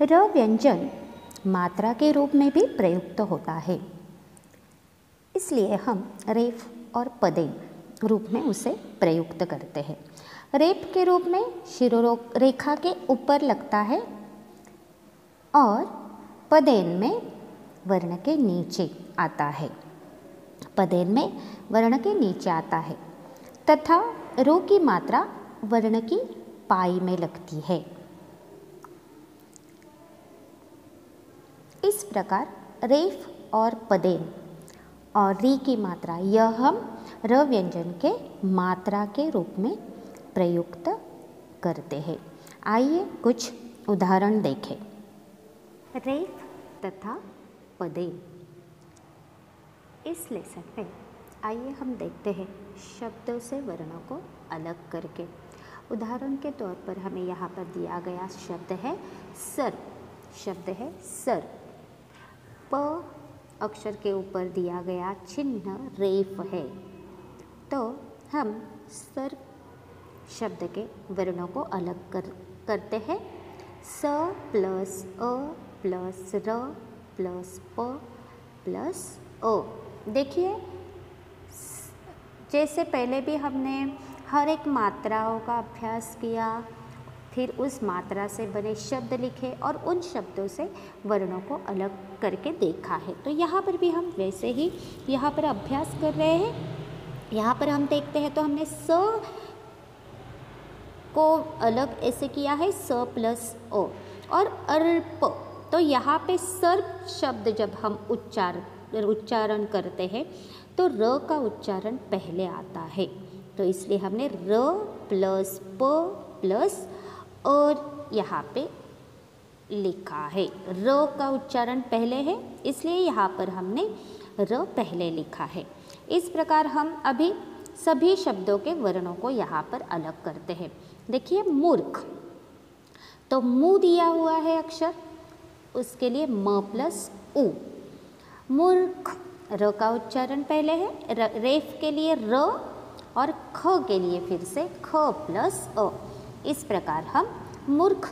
र व्यंजन मात्रा के रूप में भी प्रयुक्त होता है, इसलिए हम रेफ और पदेन रूप में उसे प्रयुक्त करते हैं। रेफ के रूप में शिरोरेखा के ऊपर लगता है और पदेन में वर्ण के नीचे आता है। पदेन में वर्ण के नीचे आता है तथा रो की मात्रा वर्ण की पाई में लगती है। इस प्रकार रेफ और पदेन और री की मात्रा यह हम र व्यंजन के मात्रा के रूप में प्रयुक्त करते हैं। आइए कुछ उदाहरण देखें। रेफ तथा पदेन। इस लेसन में आइए हम देखते हैं शब्दों से वर्णों को अलग करके। उदाहरण के तौर पर हमें यहाँ पर दिया गया शब्द है सर। शब्द है सर। प अक्षर के ऊपर दिया गया चिन्ह रेफ है, तो हम सर शब्द के वर्णों को अलग करते हैं। स प्लस अ प्लस र प्लस प प्लस ओ। देखिए, जैसे पहले भी हमने हर एक मात्राओं का अभ्यास किया, फिर उस मात्रा से बने शब्द लिखे और उन शब्दों से वर्णों को अलग करके देखा है। तो यहाँ पर भी हम वैसे ही यहाँ पर अभ्यास कर रहे हैं। यहाँ पर हम देखते हैं तो हमने स को अलग ऐसे किया है, स प्लस ओ, और अर्प। तो यहाँ पे सर्प शब्द जब हम उच्चारण करते हैं तो र का उच्चारण पहले आता है, तो इसलिए हमने र प्लस प प्लस और यहाँ पे लिखा है। र का उच्चारण पहले है, इसलिए यहाँ पर हमने र पहले लिखा है। इस प्रकार हम अभी सभी शब्दों के वर्णों को यहाँ पर अलग करते हैं। देखिए, मूर्ख, तो मु दिया हुआ है अक्षर, उसके लिए म प्लस उ। मूर्ख, र का उच्चारण पहले है, रेफ के लिए र और ख के लिए फिर से ख प्लस अ। इस प्रकार हम मूर्ख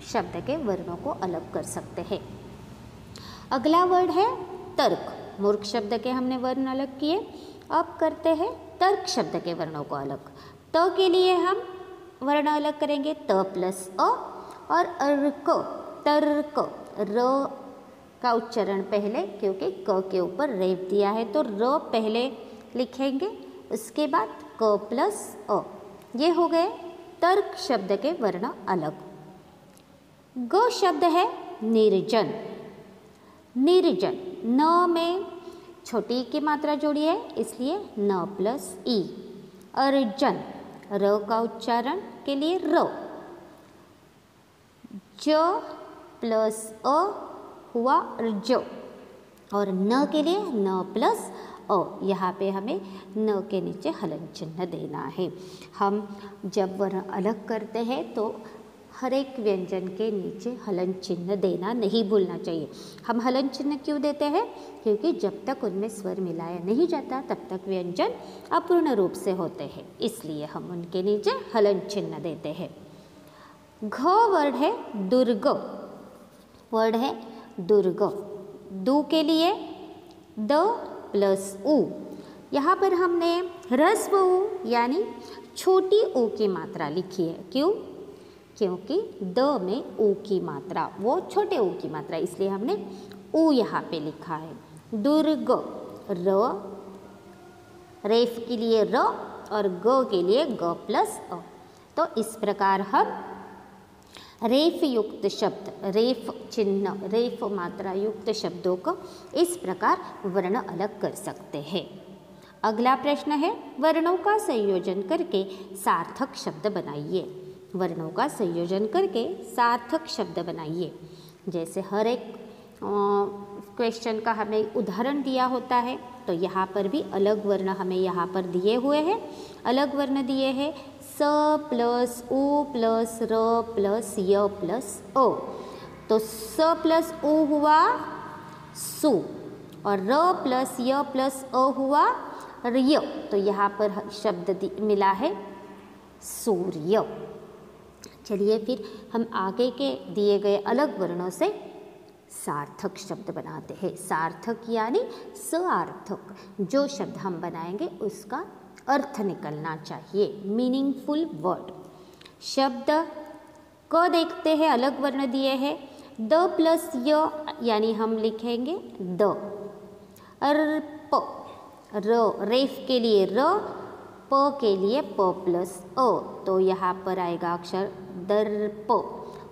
शब्द के वर्णों को अलग कर सकते हैं। अगला वर्ड है तर्क। मूर्ख शब्द के हमने वर्ण अलग किए, अब करते हैं तर्क शब्द के वर्णों को अलग। त के लिए हम वर्ण अलग करेंगे, त प्लस अ, और अर्क, तर्क, र का उच्चारण पहले, क्योंकि क के ऊपर रेफ दिया है तो र पहले लिखेंगे, उसके बाद क प्लस अ। ये हो गए तर्क शब्द के वर्ण अलग। ग शब्द है निर्जन। निर्जन, न में छोटी की मात्रा जोड़ी है, इसलिए न प्लस ई। अर्जन, र का उच्चारण के लिए र। ज प्लस अ हुआ ज, और न के लिए न प्लस अ। यहाँ पे हमें न के नीचे हलन चिन्ह देना है। हम जब वर्ण अलग करते हैं तो हर एक व्यंजन के नीचे हलन चिन्ह देना नहीं भूलना चाहिए। हम हलन चिन्ह क्यों देते हैं? क्योंकि जब तक उनमें स्वर मिलाया नहीं जाता तब तक व्यंजन अपूर्ण रूप से होते हैं, इसलिए हम उनके नीचे हलन चिन्ह देते हैं। घ वर्ड है दुर्ग। वर्ड है दुर्ग। दु के लिए द प्लस उ। यहाँ पर हमने ह्रस्व उ यानी छोटी ऊ की मात्रा लिखी है। क्यों? क्योंकि द में ऊ की मात्रा, वो छोटे ऊ की मात्रा, इसलिए हमने ऊ यहाँ पे लिखा है। दुर्ग, र, रेफ के लिए र और ग के लिए ग प्लस अ। तो इस प्रकार हम रेफ युक्त शब्द, रेफ चिन्ह, रेफ मात्रा युक्त शब्दों को इस प्रकार वर्ण अलग कर सकते हैं। अगला प्रश्न है वर्णों का संयोजन करके सार्थक शब्द बनाइए। वर्णों का संयोजन करके सार्थक शब्द बनाइए। जैसे हर एक क्वेश्चन का हमें उदाहरण दिया होता है, तो यहाँ पर भी अलग वर्ण हमें यहाँ पर दिए हुए हैं। अलग वर्ण दिए हैं स प्लस उ प्लस र प्लस य प्लस ओ। तो स प्लस उ हुआ सु और र प्लस य प्लस ओ हुआ र्य। तो यहाँ पर शब्द मिला है सूर्य। चलिए फिर हम आगे के दिए गए अलग वर्णों से सार्थक शब्द बनाते हैं। सार्थक यानी सार्थक, जो शब्द हम बनाएंगे उसका अर्थ निकलना चाहिए, मीनिंगफुल वर्ड। शब्द क देखते हैं, अलग वर्ण दिए हैं। द प्लस य यानी हम लिखेंगे द। प, र, रेफ के लिए र, प के लिए प प्लस अ, तो यहाँ पर आएगा अक्षर दर्प।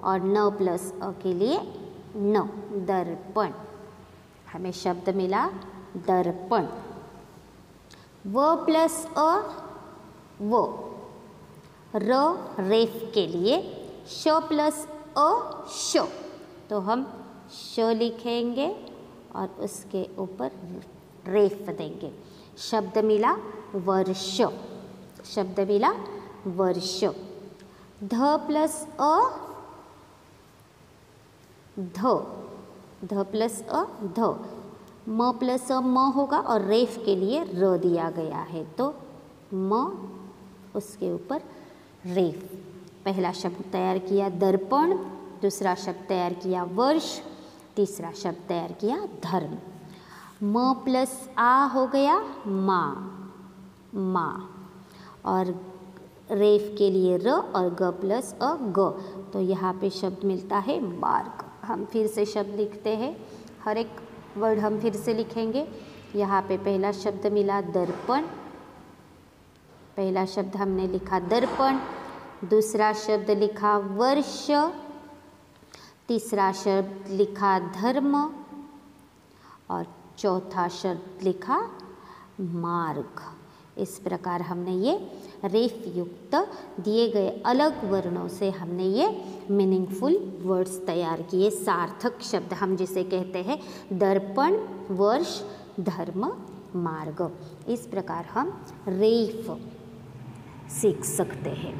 और न प्लस अ के लिए न, दर्पण। हमें शब्द मिला दर्पण। व प्लस अ वो, र रेफ के लिए श प्लस अ शो, तो हम श लिखेंगे और उसके ऊपर रेफ देंगे। शब्द मिला वर्ष, शब्द मिला वर्ष। ध प्लस अ ध, ध प्लस अ ध, म प्लस अ म होगा और रेफ के लिए र दिया गया है, तो म उसके ऊपर रेफ। पहला शब्द तैयार किया दर्पण, दूसरा शब्द तैयार किया वर्ष, तीसरा शब्द तैयार किया धर्म। म प्लस आ हो गया माँ, माँ, और रेफ के लिए र और ग प्लस अ ग, तो यहाँ पे शब्द मिलता है मार्ग। हम फिर से शब्द लिखते हैं, हर एक वर्ड हम फिर से लिखेंगे। यहाँ पे पहला शब्द मिला दर्पण, पहला शब्द हमने लिखा दर्पण, दूसरा शब्द लिखा वर्ष, तीसरा शब्द लिखा धर्म और चौथा शब्द लिखा मार्ग। इस प्रकार हमने ये रेफ युक्त दिए गए अलग वर्णों से हमने ये मीनिंगफुल वर्ड्स तैयार किए, सार्थक शब्द हम जिसे कहते हैं दर्पण, वर्ष, धर्म, मार्ग। इस प्रकार हम रेफ सीख सकते हैं।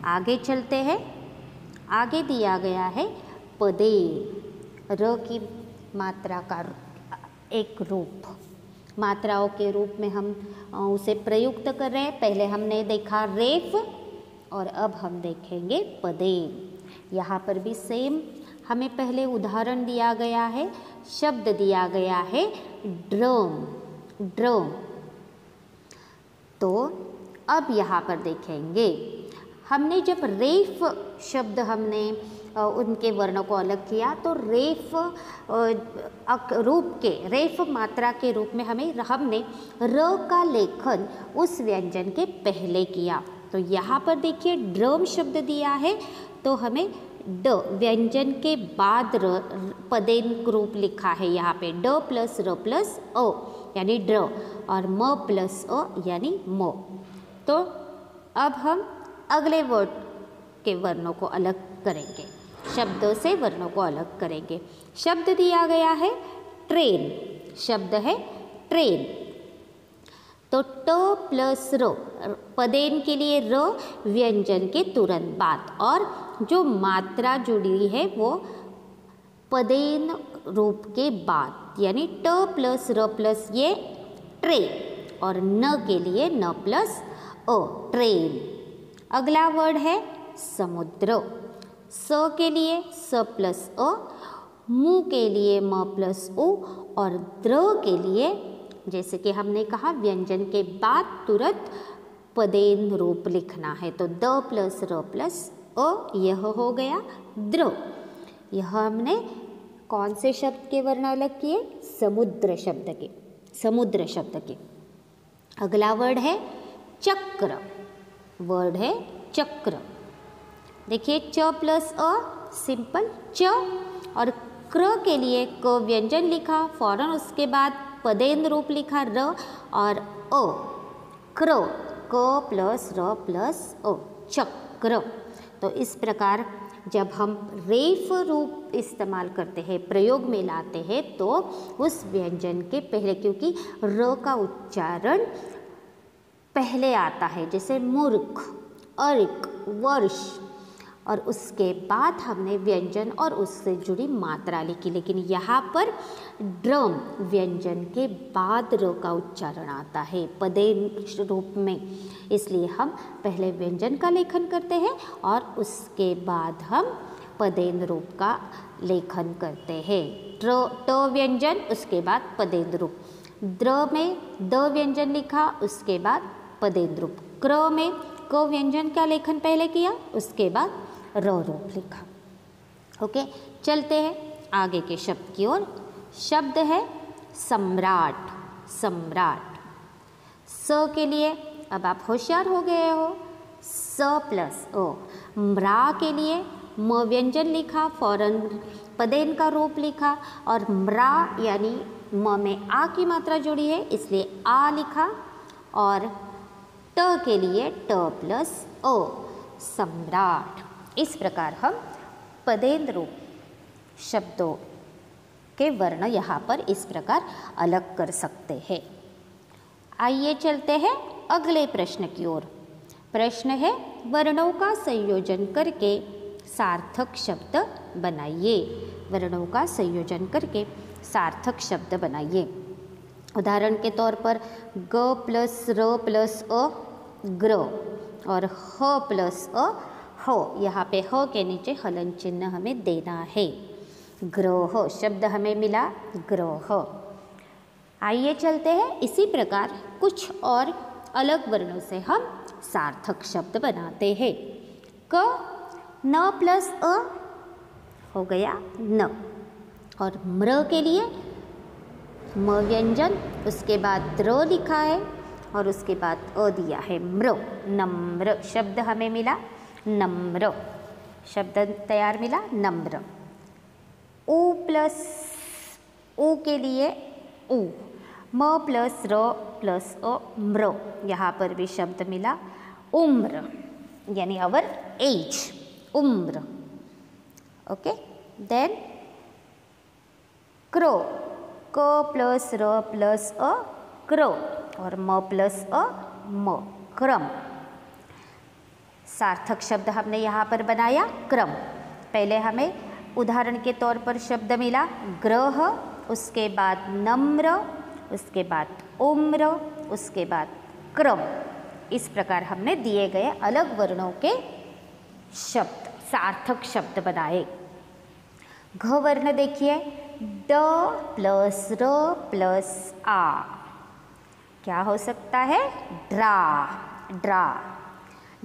आगे चलते हैं। आगे दिया गया है पदे, र की मात्रा का एक रूप, मात्राओं के रूप में हम उसे प्रयुक्त कर रहे हैं। पहले हमने देखा रेफ और अब हम देखेंगे पदे। यहाँ पर भी सेम हमें पहले उदाहरण दिया गया है, शब्द दिया गया है ड्रम, ड्रम। तो अब यहाँ पर देखेंगे, हमने जब रेफ शब्द हमने उनके वर्णों को अलग किया, तो रेफ रूप के, रेफ मात्रा के रूप में हमने र का लेखन उस व्यंजन के पहले किया। तो यहाँ पर देखिए ड्रम शब्द दिया है, तो हमें ड व्यंजन के बाद र, पदेन रूप लिखा है यहाँ पे, ड प्लस र प्लस ओ यानी ड्र, और म प्लस ओ यानी मो। तो अब हम अगले वर्ड के वर्णों को अलग करेंगे, शब्दों से वर्णों को अलग करेंगे। शब्द दिया गया है ट्रेन, शब्द है ट्रेन, तो ट प्लस र, पदेन के लिए र व्यंजन के तुरंत बाद, और जो मात्रा जुड़ी है वो पदेन रूप के बाद, यानी ट प्लस र प्लस ये ट्रे, और न के लिए न प्लस ओ, ट्रेन। अगला वर्ड है समुद्र, स के लिए स प्लस अ, मु के लिए म प्लस उ, और द्र के लिए, जैसे कि हमने कहा व्यंजन के बाद तुरंत पदेन रूप लिखना है, तो द प्लस र प्लस अ, यह हो गया द्र। यह हमने कौन से शब्द के वर्ण अलग किए? समुद्र शब्द के, समुद्र शब्द के। अगला वर्ड है चक्र, वर्ड है चक्र। देखिए च प्लस अ, सिंपल च, और क्र के लिए क व्यंजन लिखा, फौरन उसके बाद पदेन रूप लिखा र, और ओ, क्र, क प्लस र प्लस ओ, चक्र। तो इस प्रकार जब हम रेफ रूप इस्तेमाल करते हैं, प्रयोग में लाते हैं, तो उस व्यंजन के पहले, क्योंकि र का उच्चारण पहले आता है, जैसे मूर्ख, अर्क, वर्ष, और उसके बाद हमने व्यंजन और उससे जुड़ी मात्रा लिखी। लेकिन यहाँ पर ड्रम व्यंजन के बाद र का उच्चारण आता है पदेन रूप में, इसलिए हम पहले व्यंजन का लेखन करते हैं और उसके बाद हम पदेन रूप का लेखन करते हैं। ट व्यंजन, उसके बाद पदेन रूप। द्र में द व्यंजन लिखा, उसके बाद पदेन रूप। क्र में क व्यंजन का लेखन पहले किया, उसके बाद र रूप लिखा। ओके, चलते हैं आगे के शब्द की ओर। शब्द है सम्राट। सम्राट। स के लिए अब आप होशियार हो गए हो, स प्लस ओ। म्रा के लिए म व्यंजन लिखा, फौरन पदेन का रूप लिखा, और म्रा यानी म में आ की मात्रा जुड़ी है इसलिए आ लिखा, और ट के लिए ट प्लस ओ, सम्राट। इस प्रकार हम पदेन रूप शब्दों के वर्ण यहाँ पर इस प्रकार अलग कर सकते हैं। आइए चलते हैं अगले प्रश्न की ओर। प्रश्न है वर्णों का संयोजन करके सार्थक शब्द बनाइए। वर्णों का संयोजन करके सार्थक शब्द बनाइए। उदाहरण के तौर पर ग प्लस र प्लस अ ग्र, और ह प्लस अ हो। यहाँ पे ह के नीचे हलन चिन्ह हमें देना है। ग्रह शब्द हमें मिला, ग्रह। आइए चलते हैं इसी प्रकार कुछ और अलग वर्णों से हम सार्थक शब्द बनाते हैं। क न प्लस अ हो गया न, और म्र के लिए म व्यंजन, उसके बाद र लिखा है और उसके बाद अ दिया है, म्र। नम्र शब्द हमें मिला, नम्र शब्द तैयार मिला, नम्र। उ प्लस उ के लिए उ, म प्लस र प्लस अ म्र, यहाँ पर भी शब्द मिला उम्र, यानी अवर एज, उम्र। ओके, देन क्रो, क प्लस र प्लस अ क्रो, और म प्लस अ म, क्रम। सार्थक शब्द हमने यहाँ पर बनाया क्रम। पहले हमें उदाहरण के तौर पर शब्द मिला ग्रह, उसके बाद नम्र, उसके बाद उम्र, उसके बाद क्रम। इस प्रकार हमने दिए गए अलग वर्णों के शब्द, सार्थक शब्द बनाए। घ वर्ण देखिए, ड प्लस र प्लस आ, क्या हो सकता है, ड्रा। ड्रा।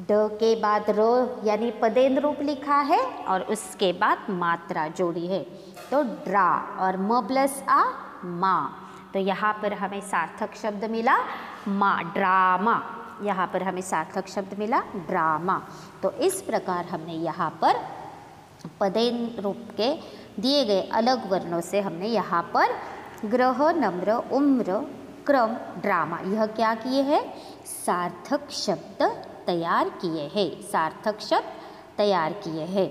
ड के बाद रो यानी पदेन रूप लिखा है और उसके बाद मात्रा जोड़ी है, तो ड्रा। और म प्लस आ, मा, तो यहाँ पर हमें सार्थक शब्द मिला मा, ड्रामा। यहाँ पर हमें सार्थक शब्द मिला ड्रामा। तो इस प्रकार हमने यहाँ पर पदेन रूप के दिए गए अलग वर्णों से हमने यहाँ पर ग्रह, नम्र, उम्र, क्रम, ड्रामा, यह क्या किए हैं, सार्थक शब्द तैयार किए हैं। सार्थक शब्द तैयार किए हैं।